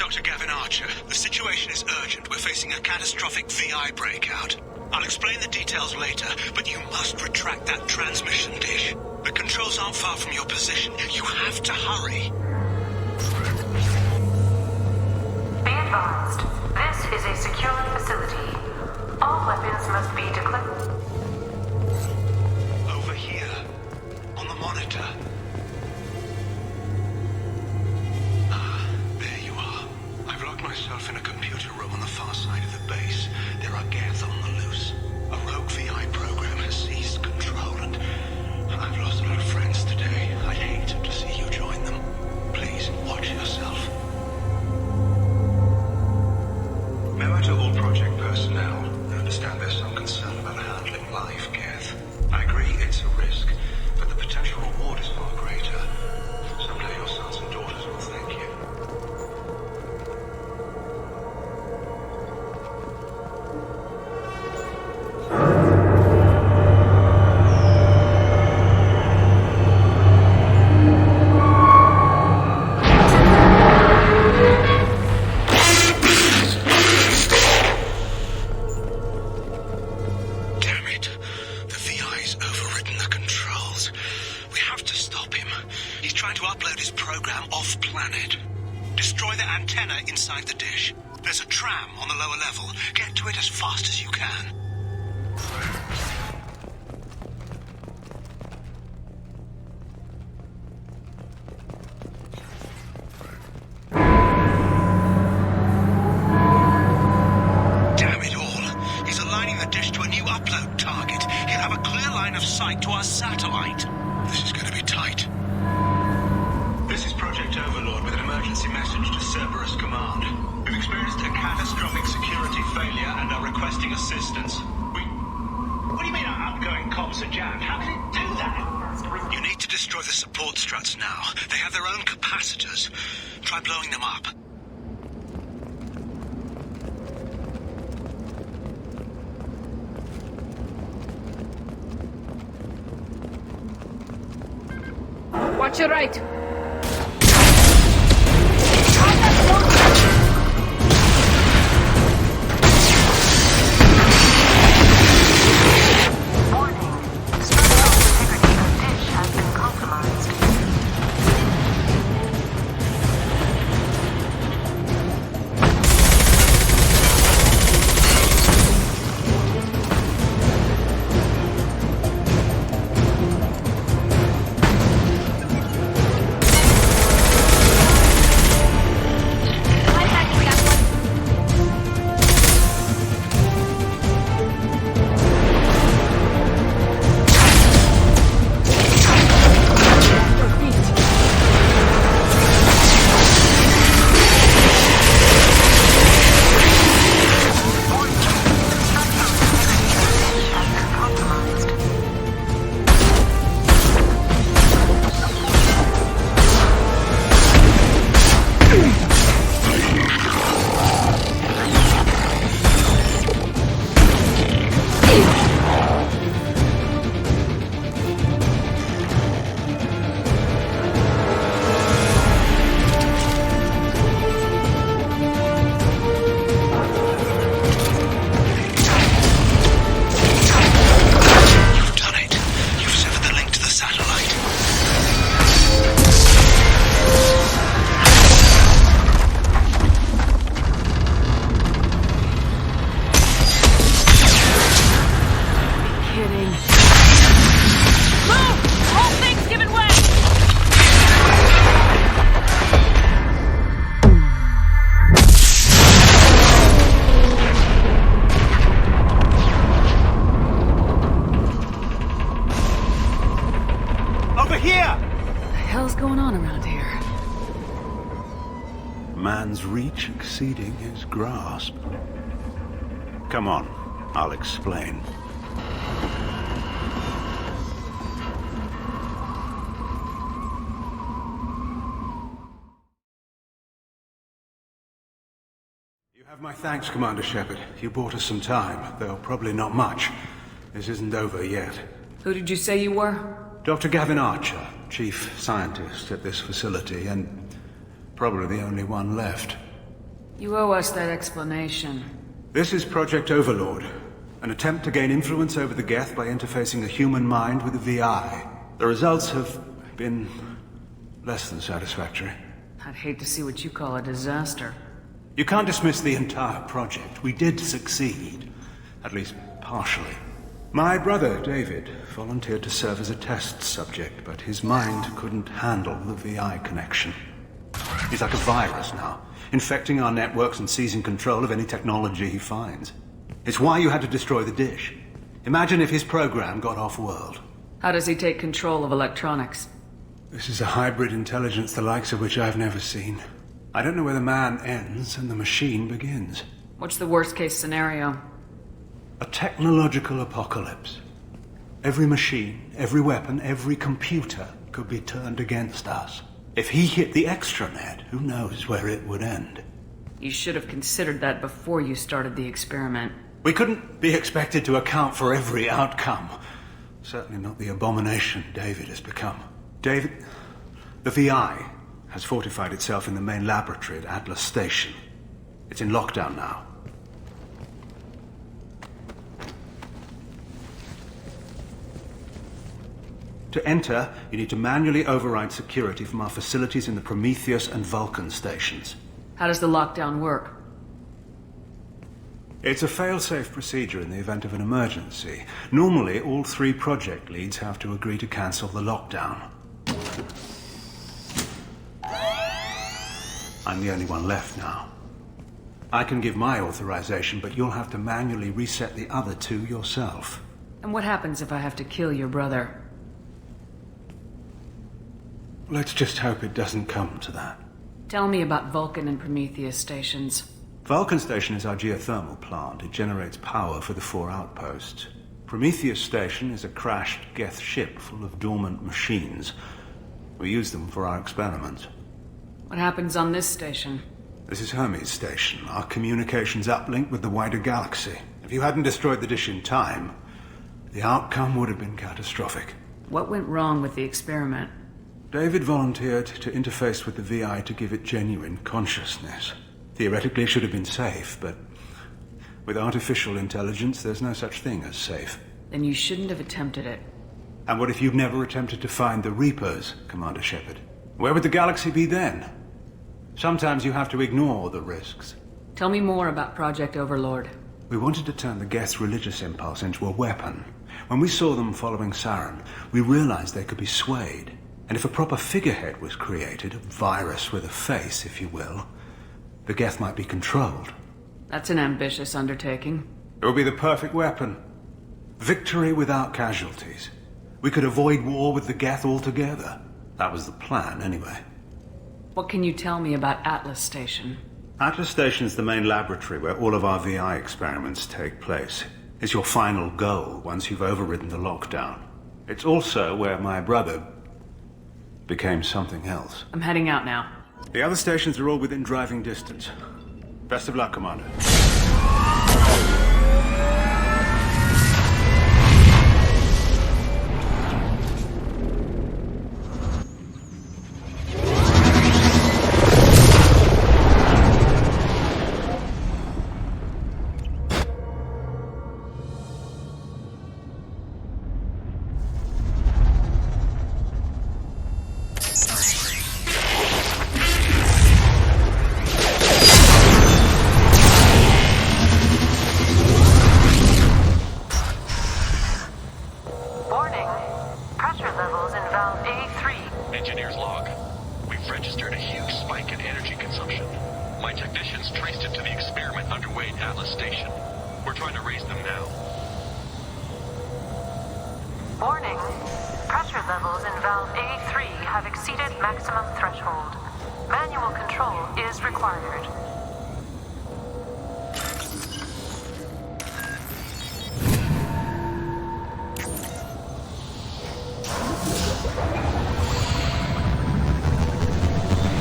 Dr. Gavin Archer, the situation is urgent. We're facing a catastrophic VI breakout. I'll explain the details later, but you must retract that transmission dish. The controls aren't far from your position. You have to hurry. Be advised, this is a secure facility. All weapons must be declared. Over here, on the monitor. There you are. I've locked myself in a computer room on the far side of the base. There are Geth on the loose. A rogue VI program has seized control, and I've lost a lot of friends today. I'd hate to see you join them. Please, watch yourself. Memo to all project personnel. I understand there's some concern about handling live Geth. I agree it's a risk, but the potential reward is far greater. Someday your sons and daughters will thank you. This is Project Overlord with an emergency message to Cerberus Command. We've experienced a catastrophic security failure and are requesting assistance. What do you mean our outgoing comms are jammed? How can it do that? You need to destroy the support struts now. They have their own capacitors. Try blowing them up. Watch your right. Reach exceeding his grasp. Come on, I'll explain. You have my thanks, Commander Shepard. You bought us some time, though probably not much. This isn't over yet. Who did you say you were? Dr. Gavin Archer, chief scientist at this facility, and probably the only one left. You owe us that explanation. This is Project Overlord, an attempt to gain influence over the Geth by interfacing a human mind with a VI. The results have been less than satisfactory. I'd hate to see what you call a disaster. You can't dismiss the entire project. We did succeed, at least partially. My brother, David, volunteered to serve as a test subject, but his mind couldn't handle the VI connection. He's like a virus now, infecting our networks and seizing control of any technology he finds. It's why you had to destroy the dish. Imagine if his program got off-world. How does he take control of electronics? This is a hybrid intelligence the likes of which I've never seen. I don't know where the man ends and the machine begins. What's the worst-case scenario? A technological apocalypse. Every machine, every weapon, every computer could be turned against us. If he hit the extranet, who knows where it would end? You should have considered that before you started the experiment. We couldn't be expected to account for every outcome. Certainly not the abomination David has become. David, the VI has fortified itself in the main laboratory at Atlas Station. It's in lockdown now. To enter, you need to manually override security from our facilities in the Prometheus and Vulcan stations. How does the lockdown work? It's a fail-safe procedure in the event of an emergency. Normally, all 3 project leads have to agree to cancel the lockdown. I'm the only one left now. I can give my authorization, but you'll have to manually reset the other 2 yourself. And what happens if I have to kill your brother? Let's just hope it doesn't come to that. Tell me about Vulcan and Prometheus stations. Vulcan Station is our geothermal plant. It generates power for the 4 outposts. Prometheus Station is a crashed Geth ship full of dormant machines. We use them for our experiments. What happens on this station? This is Hermes Station, our communications uplink with the wider galaxy. If you hadn't destroyed the dish in time, the outcome would have been catastrophic. What went wrong with the experiment? David volunteered to interface with the VI to give it genuine consciousness. Theoretically, it should have been safe, but with artificial intelligence, there's no such thing as safe. Then you shouldn't have attempted it. And what if you'd never attempted to find the Reapers, Commander Shepard? Where would the galaxy be then? Sometimes you have to ignore the risks. Tell me more about Project Overlord. We wanted to turn the Geth's religious impulse into a weapon. When we saw them following Saren, we realized they could be swayed. And if a proper figurehead was created, a virus with a face, if you will, the Geth might be controlled. That's an ambitious undertaking. It would be the perfect weapon. Victory without casualties. We could avoid war with the Geth altogether. That was the plan, anyway. What can you tell me about Atlas Station? Atlas Station is the main laboratory where all of our VI experiments take place. It's your final goal once you've overridden the lockdown. It's also where my brother became something else. I'm heading out now. The other stations are all within driving distance. Best of luck, Commander. Warning. Pressure levels in valve A3 have exceeded maximum threshold. Manual control is required.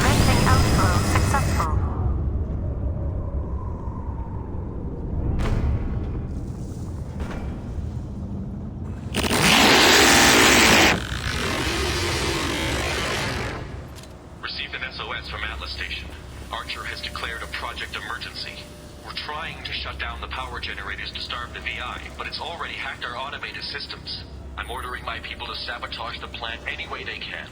Venting outflow successful. Received an SOS from Atlas Station. Archer has declared a project emergency. We're trying to shut down the power generators to starve the VI, but it's already hacked our automated systems. I'm ordering my people to sabotage the plant any way they can.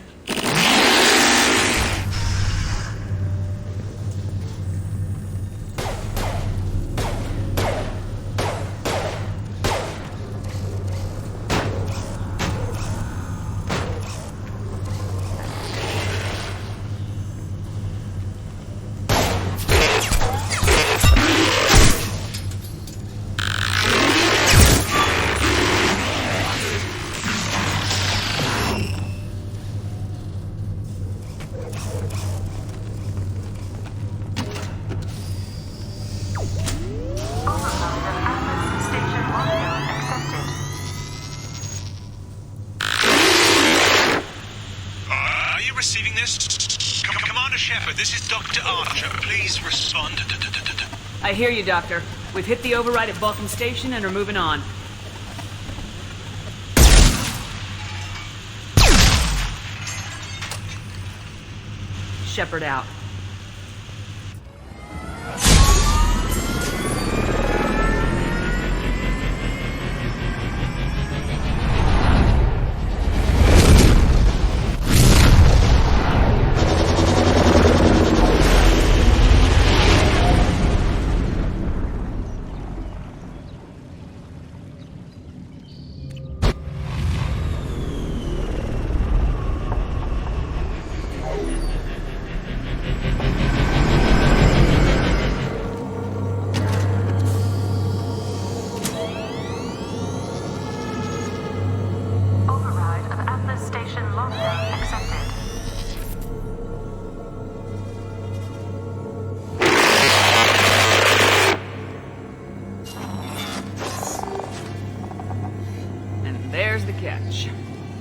Receiving this? Commander Shepard, this is Dr. Archer. Please respond. I hear you, Doctor. We've hit the override at Vulcan Station and are moving on. Shepard out.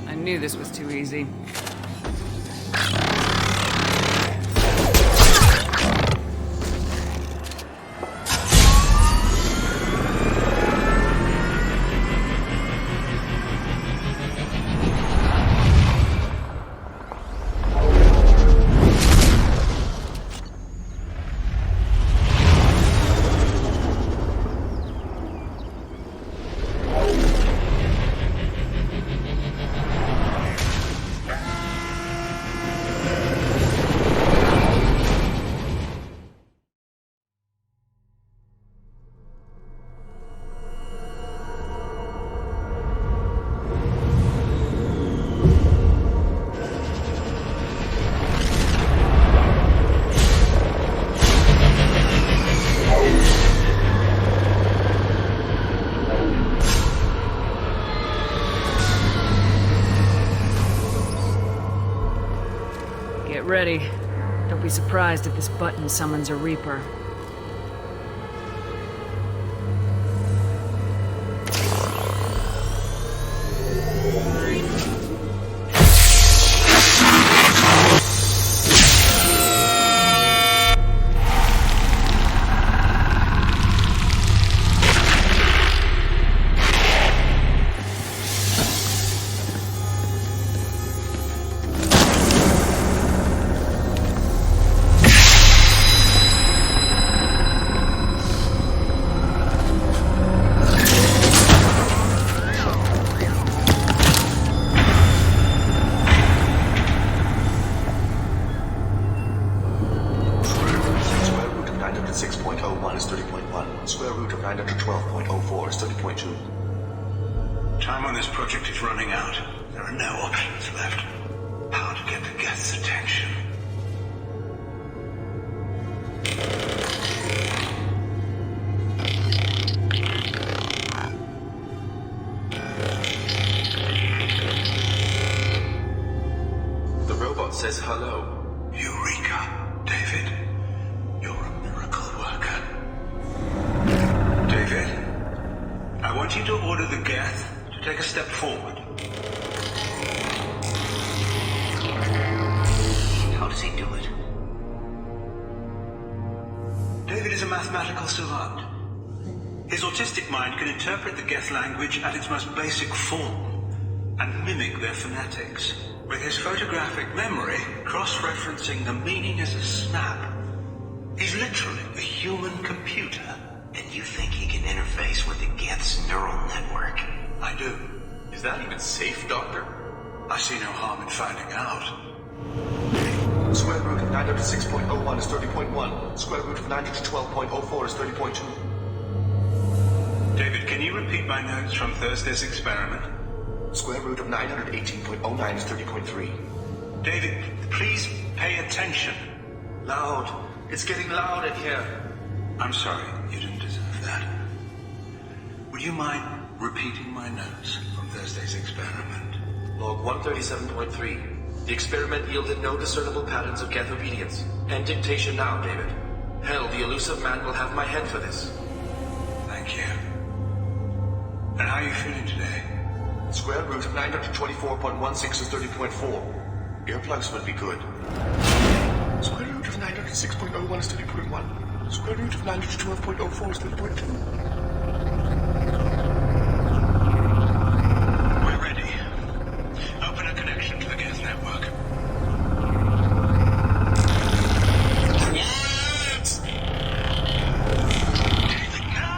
I knew this was too easy. Ready. Don't be surprised if this button summons a Reaper. Time on this project is running out. There are no options left. How to get the guest's attention? The robot says hello. Eureka, David. You're a miracle worker. David, I want you to order the Geth to take a step forward. How does he do it? David is a mathematical savant. His autistic mind can interpret the Geth language at its most basic form and mimic their phonetics. With his photographic memory, cross-referencing the meaning as a snap, He's literally a human computer. And you think he can interface with the Geth's neural network? I do. Is that even safe, Doctor? I see no harm in finding out. Square root of 906.01 is 30.1. Square root of 912.04 is 30.2. David, can you repeat my notes from Thursday's experiment? Square root of 918.09 is 30.3. David, please pay attention. Loud. It's getting loud in here. I'm sorry, you didn't deserve that. Would you mind repeating my notes from Thursday's experiment? Log 137.3. The experiment yielded no discernible patterns of Geth obedience. End dictation now, David. Hell, the Elusive Man will have my head for this. Thank you. And how are you feeling today? Square root of 924.16 is 30.4. Earplugs would be good. Square root of 906.01 is 30.1. Square root of 912.04 is 30.2. We're ready. Open a connection to the Geth network. What? David, no!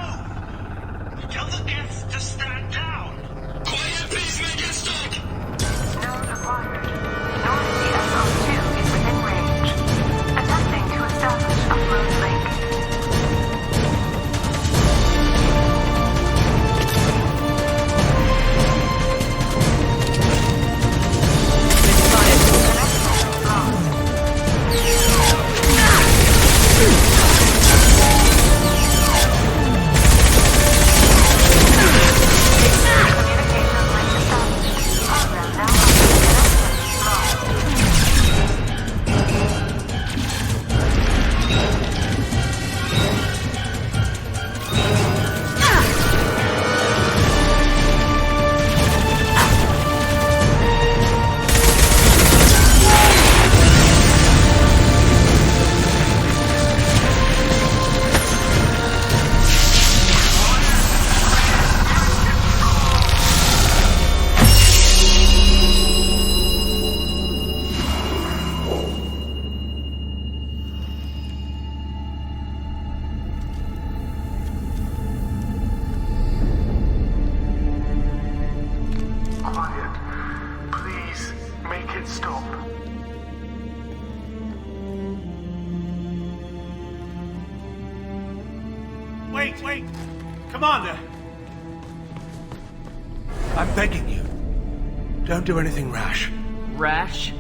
Tell the Geth to stand down! Quiet, please, make it stop! Node acquired. Node CSO2 is within range. Attempting to establish upload link. Wait! Commander! I'm begging you. Don't do anything rash. Rash?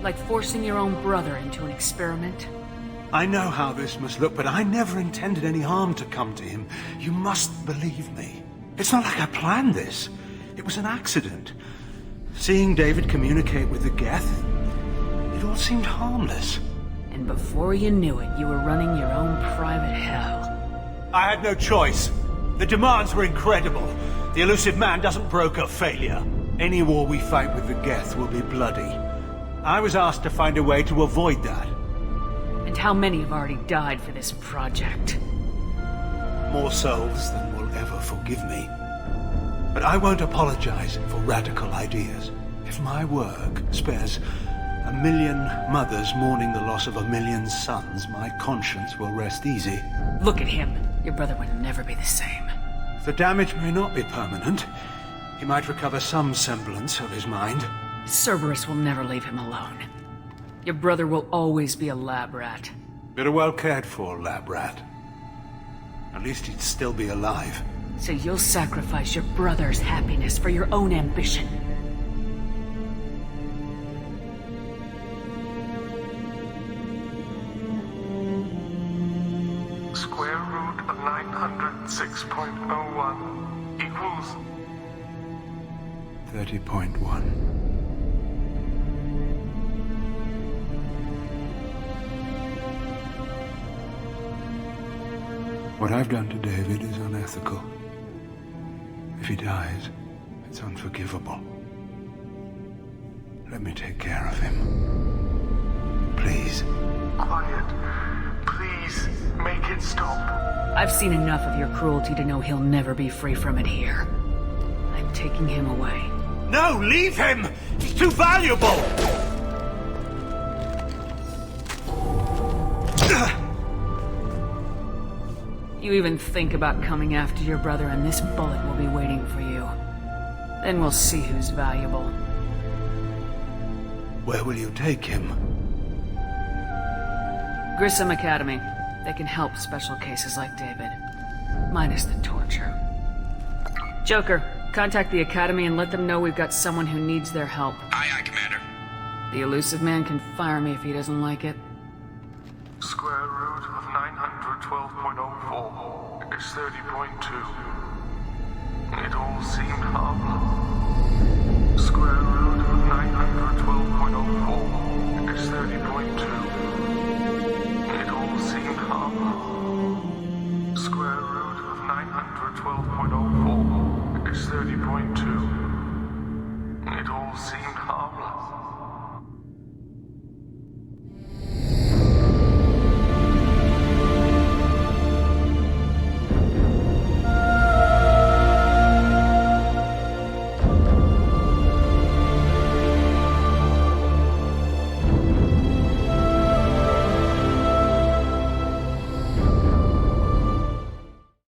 Like forcing your own brother into an experiment? I know how this must look, but I never intended any harm to come to him. You must believe me. It's not like I planned this. It was an accident. Seeing David communicate with the Geth, it all seemed harmless. And before you knew it, you were running your own private hell. I had no choice. The demands were incredible. The Elusive Man doesn't broker failure. Any war we fight with the Geth will be bloody. I was asked to find a way to avoid that. And how many have already died for this project? More souls than will ever forgive me. But I won't apologize for radical ideas. If my work spares 1 million mothers mourning the loss of 1 million sons, my conscience will rest easy. Look at him. Your brother would never be the same. The damage may not be permanent. He might recover some semblance of his mind. Cerberus will never leave him alone. Your brother will always be a lab rat. You're a well-cared-for lab rat. At least he'd still be alive. So you'll sacrifice your brother's happiness for your own ambition. Square root of 906.01 equals 30.1. What I've done to David is unethical. If he dies, it's unforgivable. Let me take care of him. Please. quiet. Please, make it stop. I've seen enough of your cruelty to know he'll never be free from it here. I'm taking him away. No, leave him! He's too valuable! You even think about coming after your brother and this bullet will be waiting for you. Then we'll see who's valuable. Where will you take him? Grissom Academy. They can help special cases like David. Minus the torture. Joker, contact the Academy and let them know we've got someone who needs their help. Aye, Commander. The Elusive Man can fire me if he doesn't like it. Square root of 912.04 is 30.2. It all seemed harmless. Square root of 912.04 is 30.2. It all seemed harmless. Square root of 912.04 is 30.2. It all seemed